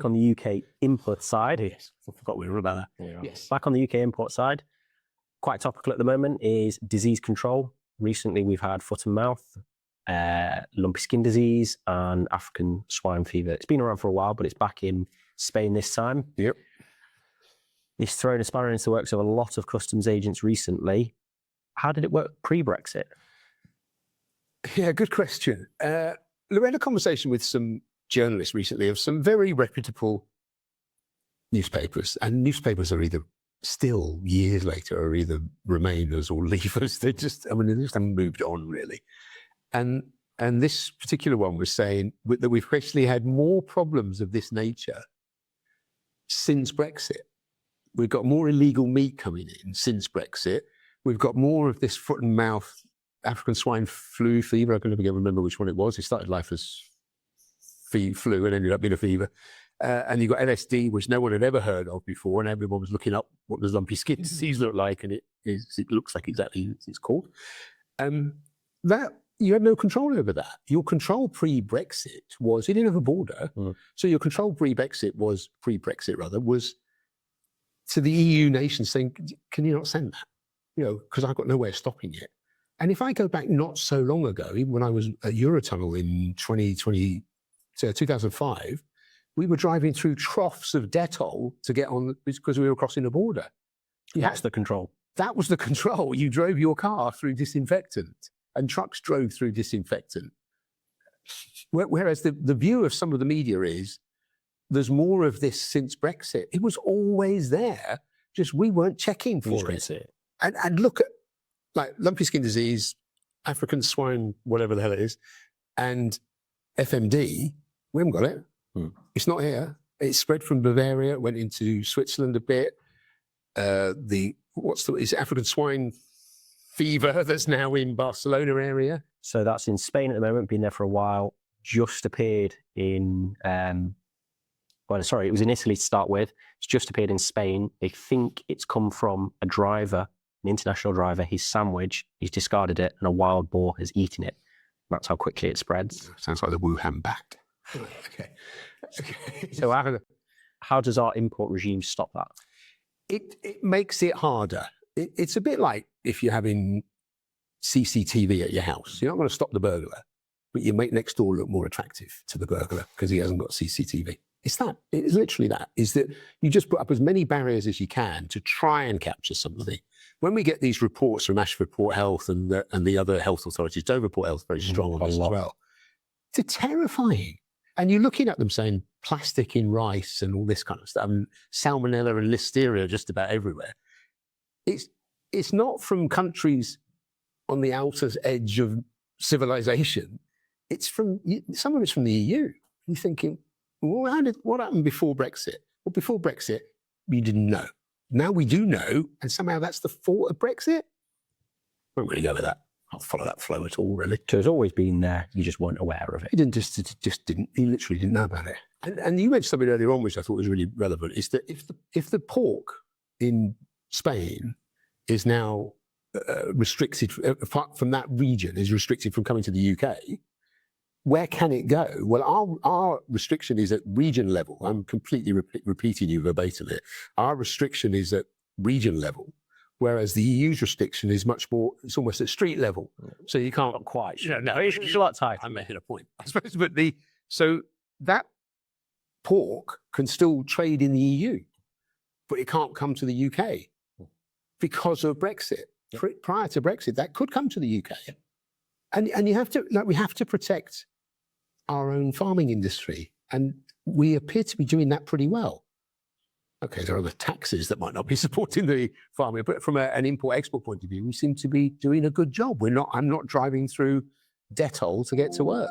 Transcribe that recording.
back on the UK input side. Yes, I forgot we were about that. Yeah. Yes. Back on the UK import side, quite topical at the moment is disease control. Recently, we've had foot and mouth, lumpy skin disease, and African swine fever. It's been around for a while, but it's back in Spain this time. Yep. It's thrown a spanner into the works of a lot of customs agents recently. How did it work pre-Brexit? Yeah, good question. We had a conversation with some journalists recently of some very reputable newspapers, and newspapers are either still years later are either Remainers or Leavers. They just haven't moved on really. And this particular one was saying that we've actually had more problems of this nature since Brexit. We've got more illegal meat coming in since Brexit. We've got more of this foot and mouth African swine flu fever. I can never remember which one it was. It started life as flu and ended up being a fever. And you've got LSD, which no one had ever heard of before, and everyone was looking up what does lumpy skin disease look like, and it looks like exactly what it's called. That you had no control over that. Your control pre-Brexit was you didn't have a border, so your control pre-Brexit was to the EU nations saying, "Can you not send that? Because I've got no way of stopping it." And if I go back not so long ago, even when I was at Eurotunnel in 2005, we were driving through troughs of Dettol to get on because we were crossing the border. That's the control. That was the control. You drove your car through disinfectant, and trucks drove through disinfectant. Whereas the view of some of the media is there's more of this since Brexit. It was always there, just we weren't checking for it. And look at like lumpy skin disease, African swine, whatever the hell it is, and FMD, we haven't got it. It's not here. It's spread from Bavaria, went into Switzerland a bit. Is it African swine fever that's now in Barcelona area? So that's in Spain at the moment, been there for a while, just appeared in, it was in Italy to start with. It's just appeared in Spain. They think it's come from a driver, an international driver, his sandwich, he's discarded it, and a wild boar has eaten it. That's how quickly it spreads. Sounds like the Wuhan bat. Okay. So how does our import regime stop that? It makes it harder. It's a bit like if you're having CCTV at your house. You're not going to stop the burglar, but you make next door look more attractive to the burglar because he hasn't got CCTV. It's literally that, is that you just put up as many barriers as you can to try and capture something. When we get these reports from Ashford Port Health and the other health authorities, Dover Port Health very strong on this as well, they're terrifying. And you're looking at them saying plastic in rice and all this kind of stuff, and salmonella and listeria just about everywhere. It's not from countries on the outer edge of civilization. Some of it's from the EU. You're thinking, well, what happened before Brexit? Well, before Brexit, we didn't know. Now we do know, and somehow that's the fault of Brexit. I won't really go with that. I'll follow that flow at all, really. So it's always been there, you just weren't aware of it. He literally didn't know about it. And you mentioned something earlier on, which I thought was really relevant, is that if the pork in Spain is now restricted, apart from that region, is restricted from coming to the UK, where can it go? Well, our restriction is at region level. I'm completely repeating you verbatim here. Our restriction is at region level, whereas the EU's restriction is much more, it's almost at street level. So you can't... Not quite. No, it's a lot tighter. I'm making a point, I suppose. But so that pork can still trade in the EU, but it can't come to the UK because of Brexit. Yep. Prior to Brexit, that could come to the UK. Yep. And you have to, we have to protect our own farming industry. And we appear to be doing that pretty well. Okay, there are other taxes that might not be supporting the farming, but from an import-export point of view, we seem to be doing a good job. I'm not driving through Dettol to get to work.